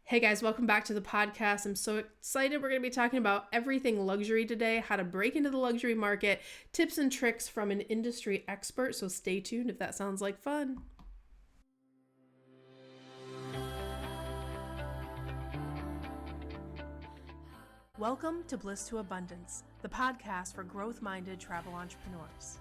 Hey guys, welcome back to the podcast. I'm so excited. We're going to be talking about everything luxury today, how to break into the luxury market, tips and tricks from an industry expert. So stay tuned if that sounds like fun. Welcome to Bliss to Abundance, the podcast for growth-minded travel entrepreneurs.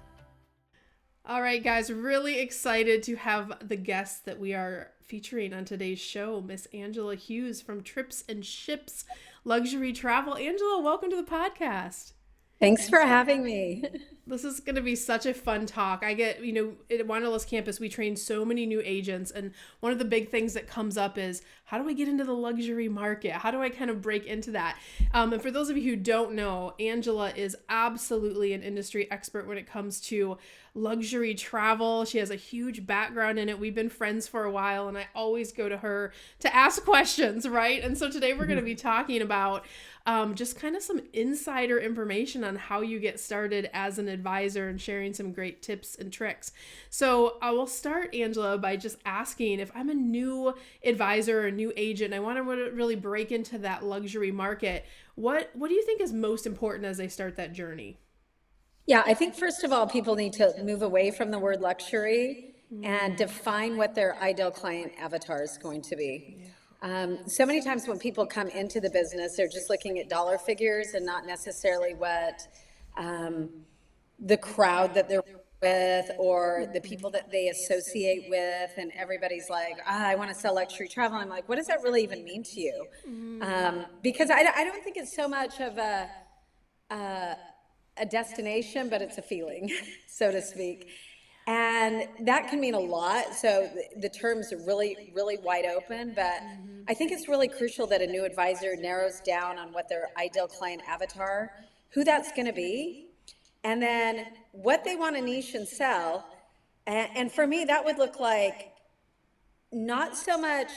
All right, guys, really excited to have the guest that we are featuring on today's show, Miss Angela Hughes from Trips and Ships Luxury Travel. Angela, welcome to the podcast. Thanks for having me. This is going to be such a fun talk. At Wanderlust Campus, we train so many new agents. And one of the big things that comes up is, how do I get into the luxury market? How do I kind of break into that? And for those of you who don't know, Angela is absolutely an industry expert when it comes to luxury travel. She has a huge background in it. We've been friends for a while, and I always go to her to ask questions, right? And so today we're going to be talking about just kind of some insider information on how you get started as an advisor and sharing some great tips and tricks. So I will start, Angela, by just asking, if I'm a new advisor or a new agent and I want to really break into that luxury market, what do you think is most important as they start that journey? Yeah, I think first of all, people need to move away from the word luxury and define what their ideal client avatar is going to be. So many times when people come into the business, they're just looking at dollar figures and not necessarily what the crowd that they're with or the people that they associate with. And everybody's like, I want to sell luxury travel. I'm like, what does that really even mean to you? Because I don't think it's so much of a destination, but it's a feeling, so to speak. And that can mean a lot. So the terms are really, really wide open, but I think it's really crucial that a new advisor narrows down on what their ideal client avatar, who that's going to be, and then what they want to niche and sell. And for me, that would look like not so much,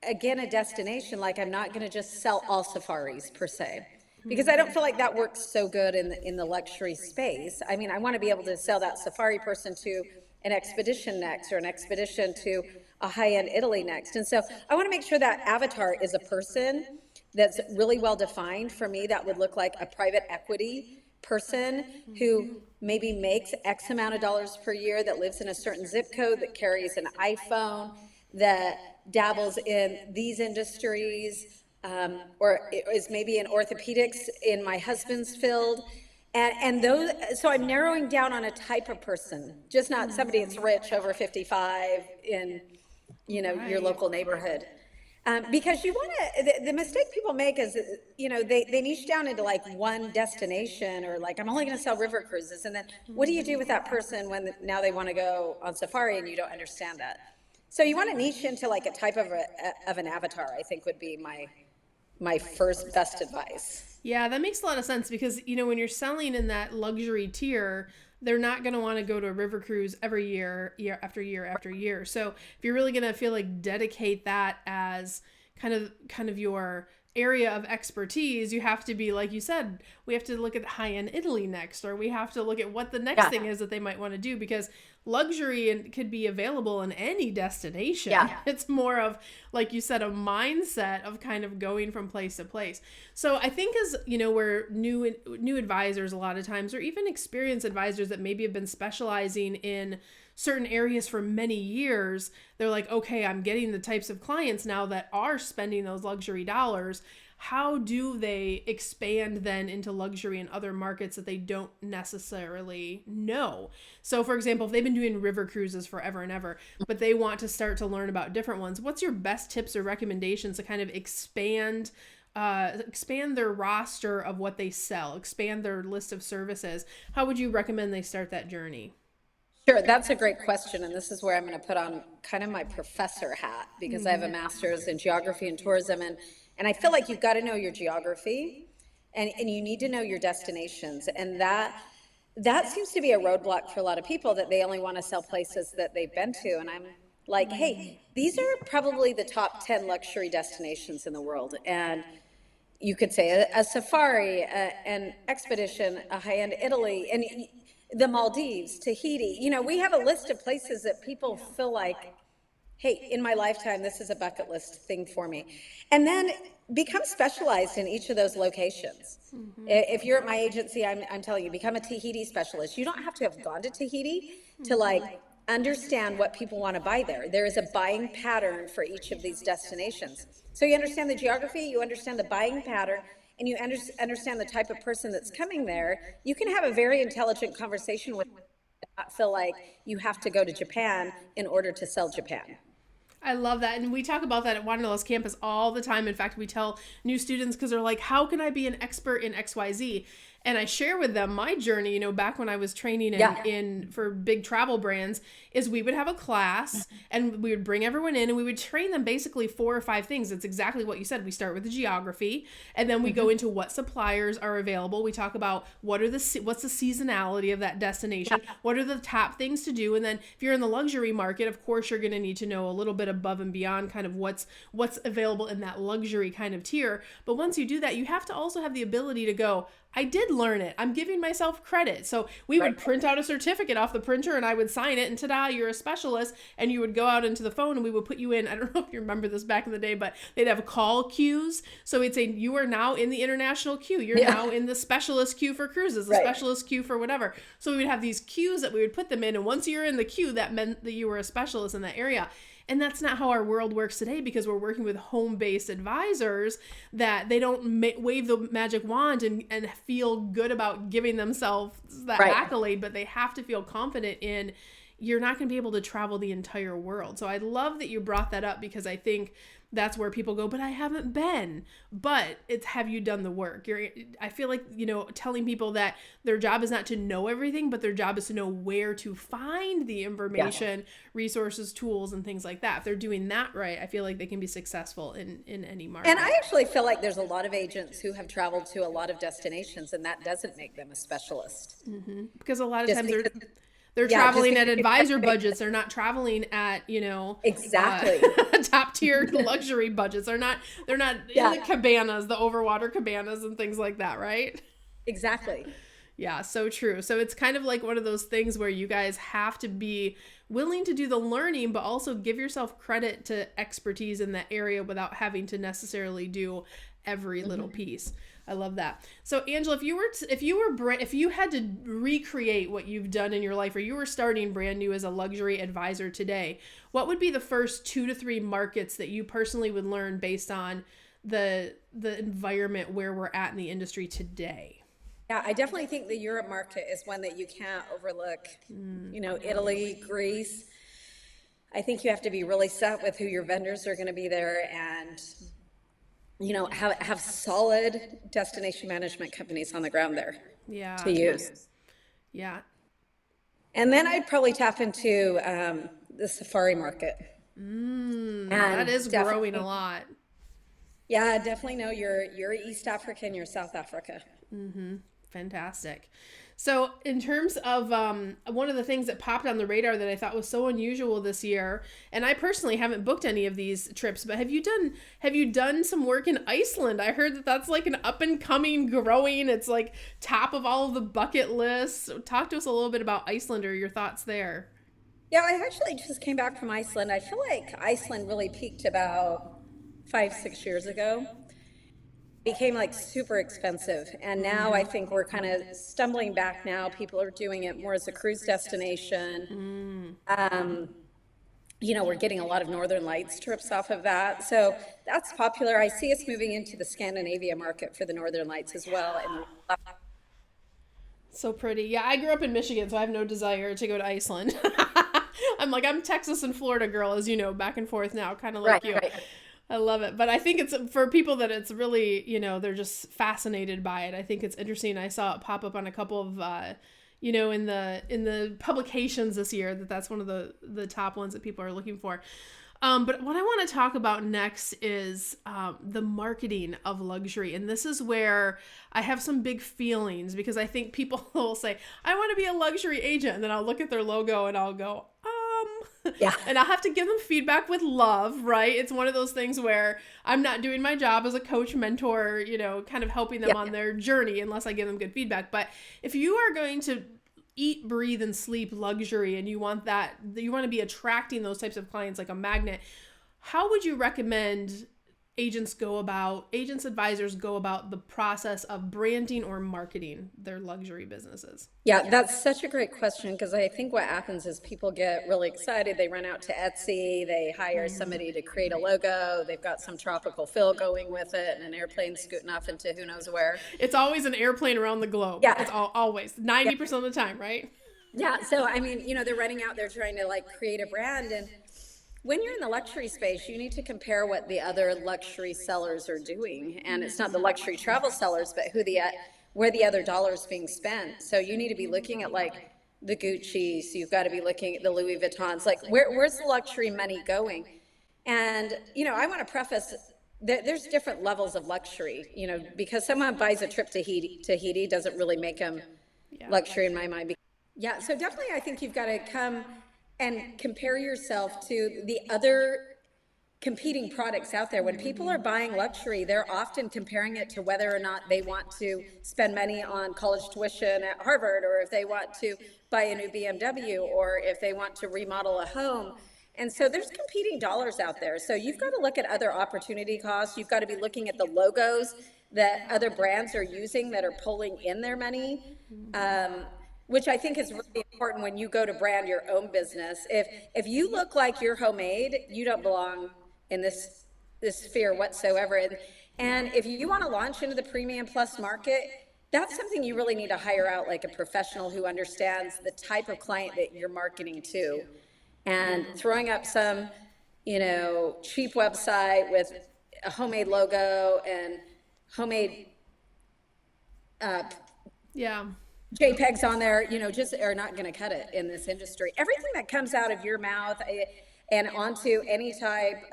again, a destination, like I'm not going to just sell all safaris per se, because I don't feel like that works so good in the luxury space. I mean, I want to be able to sell that safari person to an expedition next, or an expedition to a high-end Italy next. And so I want to make sure that avatar is a person that's really well defined. For me, that would look like a private equity person who maybe makes X amount of dollars per year, that lives in a certain zip code, that carries an iPhone, that dabbles in these industries, or is maybe in orthopedics in my husband's field. And those, so I'm narrowing down on a type of person, just not somebody that's rich over 55 in, your local neighborhood. Because you want to, the mistake people make is, they niche down into like one destination, or like, I'm only going to sell river cruises. And then what do you do with that person when now they want to go on safari and you don't understand that? So you want to niche into like a type of an avatar, I think would be my first best advice. Yeah, that makes a lot of sense because, when you're selling in that luxury tier, they're not going to want to go to a river cruise every year after year after year. So if you're really going to feel like dedicate that as kind of your area of expertise, you have to be, like you said, we have to look at high-end Italy next, or we have to look at what the next thing is that they might want to do, because luxury could be available in any destination. Yeah. It's more of, like you said, a mindset of kind of going from place to place. So I think as, we're new advisors a lot of times, or even experienced advisors that maybe have been specializing in certain areas for many years, they're like, okay, I'm getting the types of clients now that are spending those luxury dollars. How do they expand then into luxury in other markets that they don't necessarily know? So for example, if they've been doing river cruises forever and ever, but they want to start to learn about different ones, what's your best tips or recommendations to kind of expand their roster of what they sell, expand their list of services? How would you recommend they start that journey? Sure, that's a great question. And this is where I'm going to put on kind of my professor hat, because I have a master's in geography and tourism. And I feel like you've got to know your geography, and you need to know your destinations. And that seems to be a roadblock for a lot of people, that they only want to sell places that they've been to. And I'm like, hey, these are probably the top 10 luxury destinations in the world. And you could say a safari, an expedition, a high-end Italy, and the Maldives, Tahiti. We have a list of places that people feel like, hey, in my lifetime, this is a bucket list thing for me. And then become specialized in each of those locations. If you're at my agency, I'm telling you, become a Tahiti specialist. You don't have to have gone to Tahiti to like understand what people want to buy there. There is a buying pattern for each of these destinations. So you understand the geography, you understand the buying pattern, and you understand the type of person that's coming there. You can have a very intelligent conversation with, not feel like you have to go to Japan in order to sell Japan. I love that. And we talk about that at Wanderlust Campus all the time. In fact, we tell new students, because they're like, how can I be an expert in XYZ? And I share with them my journey, back when I was training in for big travel brands, is we would have a class and we would bring everyone in and we would train them basically 4 or 5 things. It's exactly what you said. We start with the geography, and then we go into what suppliers are available. We talk about what's the seasonality of that destination, what are the top things to do. And then if you're in the luxury market, of course, you're going to need to know a little bit above and beyond kind of what's available in that luxury kind of tier. But once you do that, you have to also have the ability to go, I did learn it. I'm giving myself credit. So we would print out a certificate off the printer and I would sign it, and ta-da, you're a specialist. And you would go out into the phone and we would put you in, I don't know if you remember this back in the day, but they'd have call queues. So it'd say, you are now in the international queue. You're now in the specialist queue for cruises, the specialist queue for whatever. So we would have these queues that we would put them in. And once you're in the queue, that meant that you were a specialist in that area. And that's not how our world works today, because we're working with home-based advisors that they don't wave the magic wand and feel good about giving themselves that accolade, but they have to feel confident in, you're not going to be able to travel the entire world. So I love that you brought that up, because I think that's where people go, but I haven't been. But it's, have you done the work? I feel like, telling people that their job is not to know everything, but their job is to know where to find the information, resources, tools, and things like that. If they're doing that right, I feel like they can be successful in any market. And I actually feel like there's a lot of agents who have traveled to a lot of destinations, and that doesn't make them a specialist. Because a lot of times they're traveling at advisor budgets. They're not traveling at, exactly top tier luxury budgets. They're not in the cabanas, the overwater cabanas and things like that, right? Exactly. Yeah, so true. So it's kind of like one of those things where you guys have to be willing to do the learning, but also give yourself credit to expertise in that area without having to necessarily do every little piece. I love that. So Angela, if you had to recreate what you've done in your life, or you were starting brand new as a luxury advisor today, what would be the first 2 to 3 markets that you personally would learn based on the environment where we're at in the industry today? Yeah, I definitely think the Europe market is one that you can't overlook. Italy, Greece. I think you have to be really set with who your vendors are going to be there, and have solid destination management companies on the ground there to use. Yeah. And then I'd probably tap into the safari market. That is growing a lot. Yeah, definitely know your East Africa and your South Africa. Fantastic. So in terms of one of the things that popped on the radar that I thought was so unusual this year, and I personally haven't booked any of these trips, but have you done some work in Iceland? I heard that that's like an up and coming, growing, it's like top of all of the bucket lists. So talk to us a little bit about Iceland, or your thoughts there. Yeah, I actually just came back from Iceland. I feel like Iceland really peaked about 5-6 years ago. Became like super expensive, and now I think we're kind of stumbling back now. People are doing it more as a cruise destination. We're getting a lot of Northern Lights trips off of that, so that's popular. I see us moving into the Scandinavia market for the Northern Lights as well. So pretty. Yeah, I grew up in Michigan, so I have no desire to go to Iceland. I'm Texas and Florida girl, as you know, back and forth now, kind of like you. Right. I love it. But I think it's for people that it's really, they're just fascinated by it. I think it's interesting. I saw it pop up on a couple of, in the publications this year, that's one of the top ones that people are looking for. But what I want to talk about next is the marketing of luxury. And this is where I have some big feelings, because I think people will say, I want to be a luxury agent. And then I'll look at their logo and I'll go, yeah. And I'll have to give them feedback with love, right? It's one of those things where I'm not doing my job as a coach, mentor, kind of helping them on their journey unless I give them good feedback. But if you are going to eat, breathe, and sleep luxury, and you want to be attracting those types of clients like a magnet, how would you recommend agents, advisors go about the process of branding or marketing their luxury businesses? Yeah, that's such a great question, because I think what happens is people get really excited. They run out to Etsy, they hire somebody to create a logo, they've got some tropical fill going with it, and an airplane scooting off into who knows where. It's always an airplane around the globe. Yeah. It's always 90% of the time, right? Yeah, so I mean, they're running out there trying to like create a brand, and when you're in the luxury space, you need to compare what the other luxury sellers are doing. And it's not the luxury travel sellers, but where the other dollar's being spent. So you need to be looking at like the Gucci's, you've got to be looking at the Louis Vuittons, like where's the luxury money going? And, I want to preface that there's different levels of luxury, because someone buys a trip to Tahiti doesn't really make them luxury in my mind. Yeah, so definitely I think you've got to come and compare yourself to the other competing products out there. When people are buying luxury, they're often comparing it to whether or not they want to spend money on college tuition at Harvard, or if they want to buy a new BMW, or if they want to remodel a home. And so there's competing dollars out there. So you've got to look at other opportunity costs. You've got to be looking at the logos that other brands are using that are pulling in their money. Which I think is really important when you go to brand your own business. If you look like you're homemade, you don't belong in this sphere whatsoever. And if you want to launch into the premium plus market, that's something you really need to hire out like a professional who understands the type of client that you're marketing to. And throwing up some, cheap website with a homemade logo and homemade JPEGs on there, just are not going to cut it in this industry. Everything that comes out of your mouth and onto any type,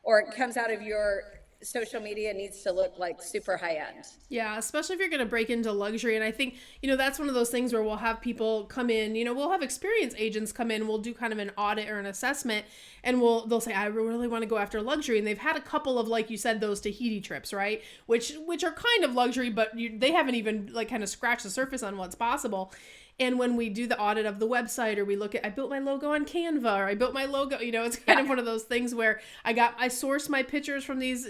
or it comes out of your social media, needs to look like super high end. Yeah, especially if you're going to break into luxury. And I think, that's one of those things where we'll have people come in, we'll have experienced agents come in, we'll do kind of an audit or an assessment, and they'll say, I really want to go after luxury. And they've had a couple of, like you said, those Tahiti trips, right? Which are kind of luxury, but they haven't even like kind of scratched the surface on what's possible. And when we do the audit of the website, or we look at, I built my logo on Canva, or I built my logo, it's kind of one of those things where I source my pictures from these,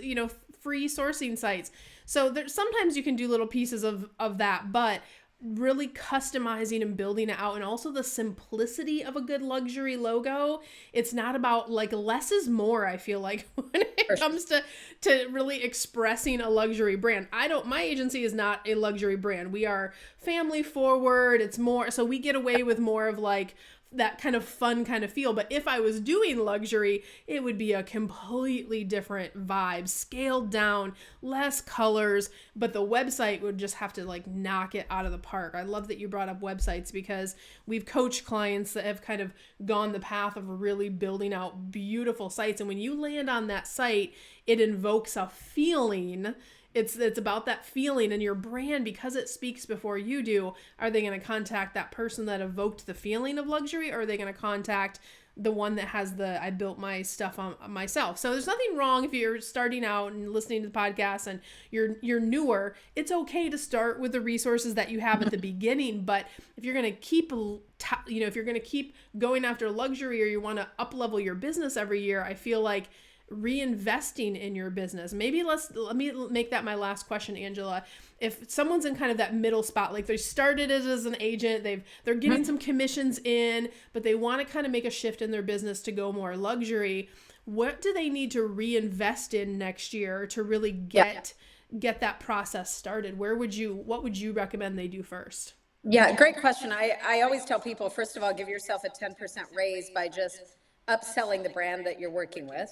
free sourcing sites. So sometimes you can do little pieces of that, but really customizing and building it out, and also the simplicity of a good luxury logo. It's not about like less is more, I feel like, when it comes to really expressing a luxury brand. My agency is not a luxury brand. We are family forward. It's more, so we get away with more of like that kind of fun kind of feel. But if I was doing luxury, it would be a completely different vibe, scaled down, less colors, but the website would just have to like knock it out of the park. I love that you brought up websites, because we've coached clients that have kind of gone the path of really building out beautiful sites. And when you land on that site, it invokes a feeling. It's about that feeling, and your brand, because it speaks before you do. Are they going to contact that person that evoked the feeling of luxury, or are they going to contact the one that has I built my stuff on myself? So there's nothing wrong if you're starting out and listening to the podcast and you're newer. It's okay to start with the resources that you have at the beginning. But if you're going to keep, if you're going to keep going after luxury, or you want to up level your business every year, I feel like reinvesting in your business. Maybe let me make that my last question, Angela. If someone's in kind of that middle spot, like they started as an agent, they're getting some commissions in, but they want to kind of make a shift in their business to go more luxury, what do they need to reinvest in next year to really get that process started? What would you recommend they do first? Yeah, great question. I always tell people, first of all, give yourself a 10% raise by just upselling the brand that you're working with.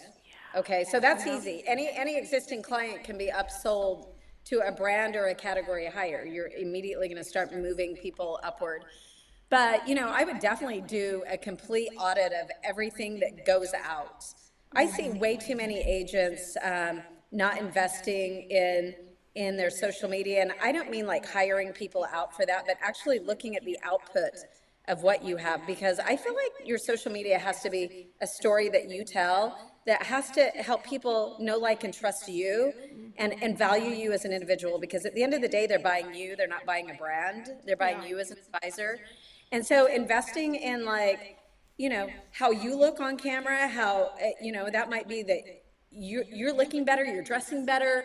Okay, so that's easy. Any existing client can be upsold to a brand or a category higher. You're immediately going to start moving people upward. But, I would definitely do a complete audit of everything that goes out. I see way too many agents not investing in their social media. And I don't mean like hiring people out for that, but actually looking at the output of what you have, because I feel like your social media has to be a story that you tell, that has to help people know, like, and trust you and value you as an individual, because at the end of the day, they're buying you. They're not buying a brand. They're buying you as an advisor. And so investing in like, how you look on camera, how, that might be that you're looking better, you're dressing better.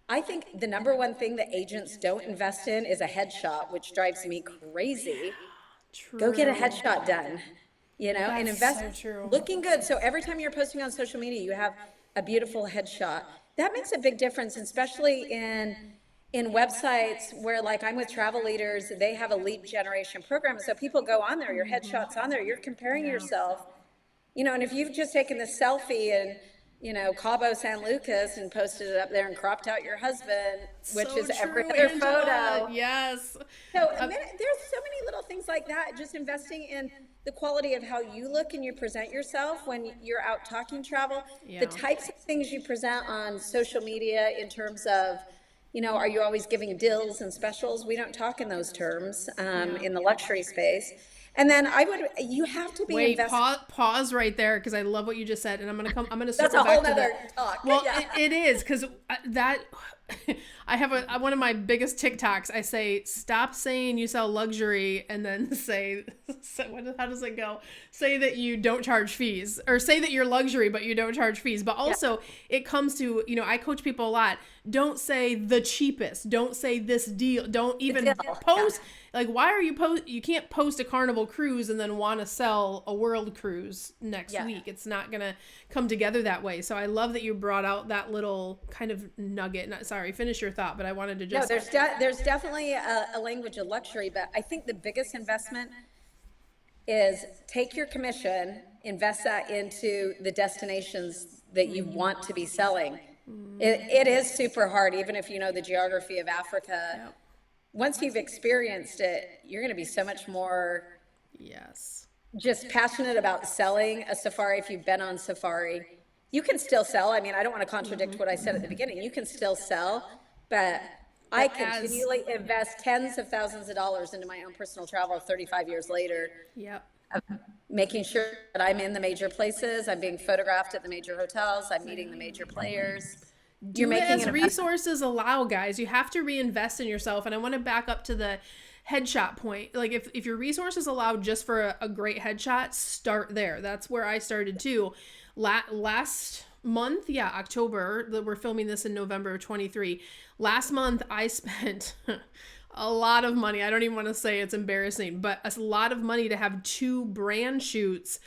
I think the number one thing that agents don't invest in is a headshot, which drives me crazy. Go get a True. headshot done, and That's invest so true. looking good. So every time you're posting on social media, you have a beautiful headshot. That makes a big difference, especially in websites where, like, I'm with travel leaders, they have a lead generation program. So people go on there, your headshot's on there, you're comparing Yeah. yourself, and if you've just taken the selfie and, Cabo San Lucas and posted it up there and cropped out your husband, which So is every true, other Angela. photo. Yes. So Uh, there's so many little things like that, just investing in the quality of how you look and you present yourself when you're out talking travel, the yeah. types of things you present on social media in terms of, are you always giving deals and specials? We don't talk in those terms Yeah. in the luxury space. And then you have to be Wait, invested. pause right there because I love what you just said, and I'm gonna That's circle a back whole to the. nother talk. Well, Yeah. it is because that I have one of my biggest TikToks. I say stop saying you sell luxury, and then how does it go? Say that you don't charge fees, or say that you're luxury but you don't charge fees. But also it comes to, I coach people a lot. Don't say the cheapest. Don't say this deal. Don't even post. Like, why are you can't post a Carnival cruise and then want to sell a world cruise next week. It's not going to come together that way. So I love that you brought out that little kind of nugget. Sorry, finish your thought, but I wanted to just. No, there's definitely a language of luxury, but I think the biggest investment is take your commission, invest that into the destinations that you want to be selling. It is super hard, even if you know the geography of Africa. Yep. Once you've experienced it, you're going to be so much more Yes. just passionate about selling a safari. If you've been on safari, you can still sell. I mean, I don't want to contradict what I said at the beginning. You can still sell, but I continually invest tens of thousands of dollars into my own personal travel 35 years later, Yep. making sure that I'm in the major places, I'm being photographed at the major hotels, I'm meeting the major players. You're Do it making as an resources allow, guys. You have to reinvest in yourself. And I want to back up to the headshot point. Like, if your resources allow just for a great headshot, start there. That's where I started too. Last month, October, that we're filming this in November of 23. Last month, I spent a lot of money. I don't even want to say, it's embarrassing, but a lot of money to have 2 brand shoots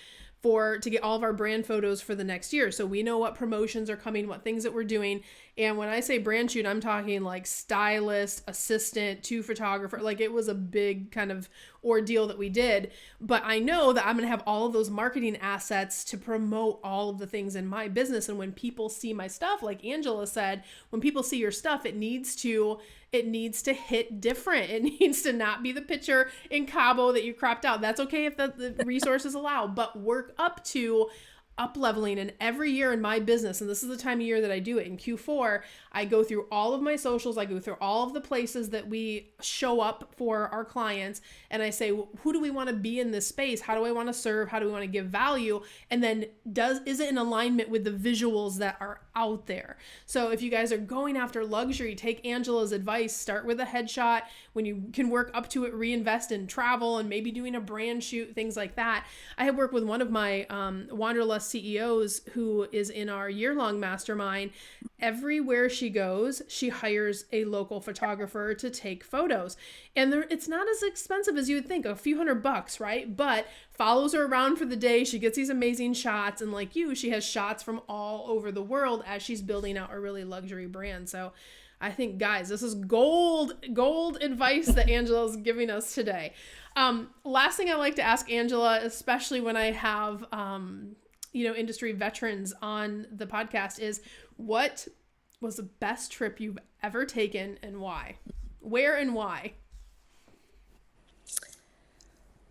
to get all of our brand photos for the next year. So we know what promotions are coming, what things that we're doing. And when I say brand shoot, I'm talking like stylist, assistant, 2 photographer. Like, it was a big kind of ordeal that we did. But I know that I'm going to have all of those marketing assets to promote all of the things in my business. And when people see my stuff, like Angela said, when people see your stuff, it needs to hit different. It needs to not be the picture in Cabo that you cropped out. That's okay if the resources allow, but work up to up leveling. And every year in my business, and this is the time of year that I do it, in Q4, I go through all of my socials, I go through all of the places that we show up for our clients, and I say, who do we want to be in this space? How do I want to serve? How do we want to give value? And then is it in alignment with the visuals that are out there? So if you guys are going after luxury, take Angela's advice, start with a headshot. When you can work up to it, reinvest in travel and maybe doing a brand shoot, things like that. I have worked with one of my Wanderlust CEOs who is in our year-long mastermind. Everywhere she goes, she hires a local photographer to take photos. And it's not as expensive as you would think, a few $100, right? But follows her around for the day. She gets these amazing shots. And like you, she has shots from all over the world as she's building out a really luxury brand. So I think, guys, this is gold advice that Angela's giving us today. Last thing I like to ask Angela, especially when I have, industry veterans on the podcast, is what was the best trip you've ever taken and why? Where and why?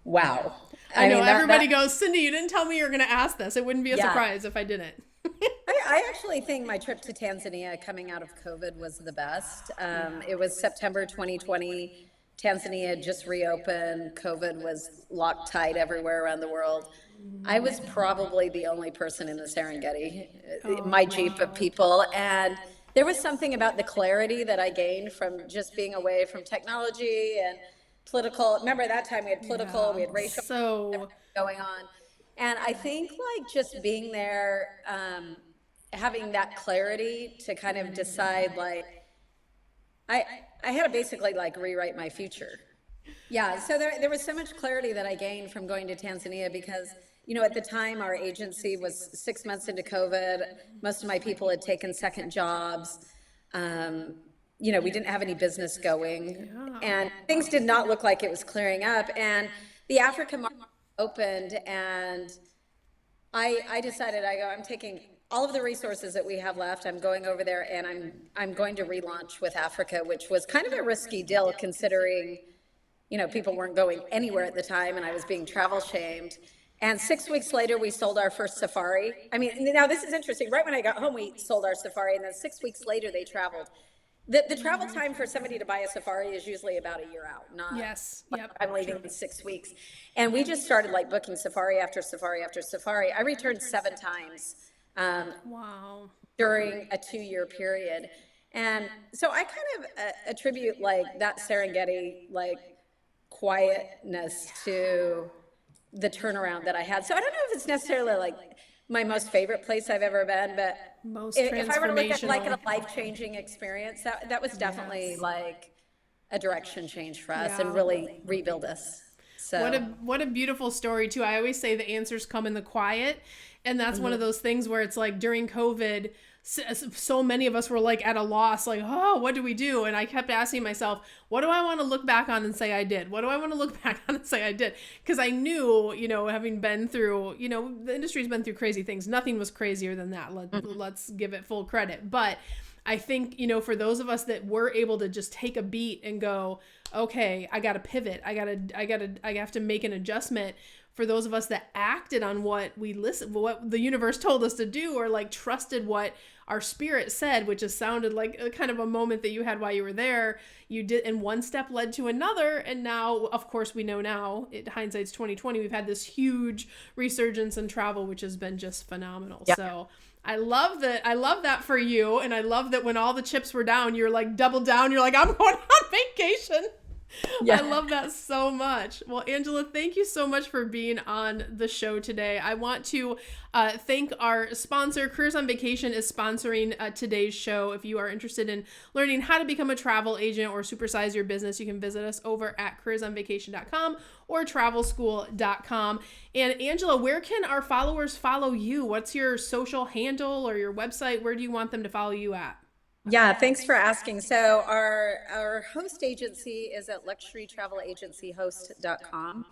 Wow. I know everybody goes, Cyndi, you didn't tell me you were going to ask this. It wouldn't be a surprise if I didn't. I actually think my trip to Tanzania coming out of COVID was the best. It was September 2020. Tanzania had just reopened. COVID was locked tight everywhere around the world. I was probably the only person in the Serengeti, my Jeep of people. And there was something about the clarity that I gained from just being away from technology and political, remember at that time we had political, we Yeah. had racial So going on. And I think like just being there, having that clarity to kind of decide like, I, I had to basically like rewrite my future. Yeah, so there was so much clarity that I gained from going to Tanzania because, at the time our agency was 6 months into COVID. Most of my people had taken second jobs. We didn't have any business going, and things did not look like it was clearing up. And the African market opened, and I decided, I'm taking all of the resources that we have left. I'm going over there, and I'm going to relaunch with Africa, which was kind of a risky deal considering people weren't going anywhere at the time and I was being travel shamed. And 6 weeks later, we sold our first safari. I mean, now this is interesting. Right when I got home, we sold our safari, and then 6 weeks later, they traveled. The travel time for somebody to buy a safari is usually about a year out, not yes, yep. I'm leaving in 6 weeks. And we just started like booking safari after safari after safari. I returned 7 times Wow. during a 2-year period. And so I kind of attribute like that Serengeti, like quietness to the turnaround that I had. So I don't know if it's necessarily like my most favorite place I've ever been, but Most if I were to look at like transformational. a life-changing experience, that was definitely like a direction change for us and really rebuild us. So What a beautiful story too. I always say the answers come in the quiet, and that's one of those things where it's like during COVID, so many of us were like at a loss, like, oh, what do we do? And I kept asking myself, what do I want to look back on and say I did? What do I want to look back on and say I did? Because I knew, having been through, the industry's been through crazy things. Nothing was crazier than that. Let's give it full credit. But I think, for those of us that were able to just take a beat and go, okay, I got to pivot. I have to make an adjustment. For those of us that acted on what the universe told us to do, or like trusted what our spirit said, which has sounded like a kind of a moment that you had while you were there, you did, and one step led to another. And now, of course, we know now, hindsight's 2020, we've had this huge resurgence in travel, which has been just phenomenal. Yep. So I love that for you. And I love that when all the chips were down, you're like double down. You're like, I'm going on vacation. Yeah. I love that so much. Well, Angela, thank you so much for being on the show today. I want to thank our sponsor. Careers on Vacation is sponsoring today's show. If you are interested in learning how to become a travel agent or supersize your business, you can visit us over at careersonvacation.com or travelschool.com. And Angela, where can our followers follow you? What's your social handle or your website? Where do you want them to follow you at? Yeah, thanks for asking. So our host agency is at luxurytravelagencyhost.com.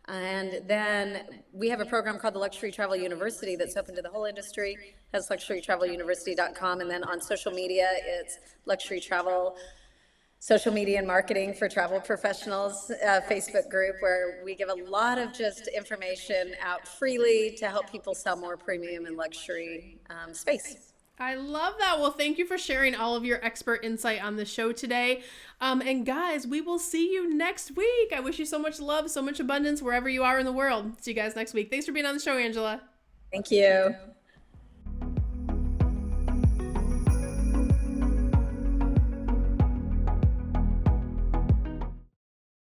And then we have a program called the Luxury Travel University that's open to the whole industry. That's luxurytraveluniversity.com. And then on social media, it's Luxury Travel Social Media and Marketing for Travel Professionals Facebook group, where we give a lot of just information out freely to help people sell more premium and luxury space. I love that. Well, thank you for sharing all of your expert insight on the show today. And guys, we will see you next week. I wish you so much love, so much abundance wherever you are in the world. See you guys next week. Thanks for being on the show, Angela. Thank you.